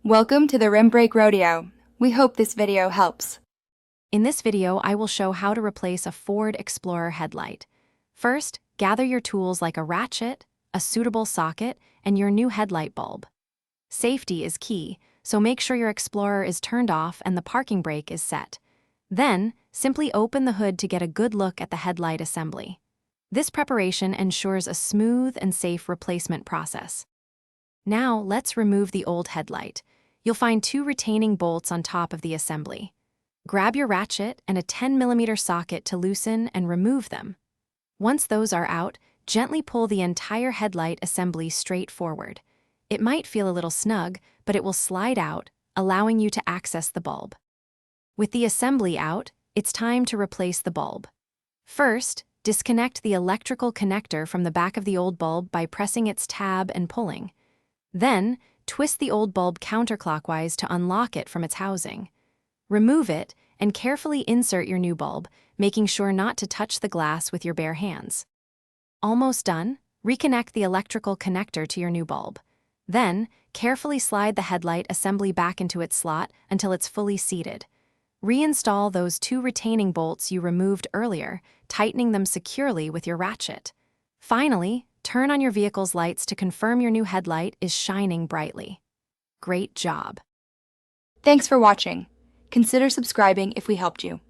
Welcome to the Rim Brake Rodeo. We hope this video helps. In this video, I will show how to replace a Ford Explorer headlight. First, gather your tools like a ratchet, a suitable socket, and your new headlight bulb. Safety is key, so make sure your Explorer is turned off and the parking brake is set. Then, simply open the hood to get a good look at the headlight assembly. This preparation ensures a smooth and safe replacement process. Now, let's remove the old headlight. You'll find 2 retaining bolts on top of the assembly. Grab your ratchet and a 10mm socket to loosen and remove them. Once those are out, gently pull the entire headlight assembly straight forward. It might feel a little snug, but it will slide out, allowing you to access the bulb. With the assembly out, it's time to replace the bulb. First, disconnect the electrical connector from the back of the old bulb by pressing its tab and pulling. Then, twist the old bulb counterclockwise to unlock it from its housing. Remove it and carefully insert your new bulb, making sure not to touch the glass with your bare hands. Almost done, reconnect the electrical connector to your new bulb. Then, carefully slide the headlight assembly back into its slot until it's fully seated. Reinstall those 2 retaining bolts you removed earlier, tightening them securely with your ratchet. Finally, turn on your vehicle's lights to confirm your new headlight is shining brightly. Great job! Thanks for watching. Consider subscribing if we helped you.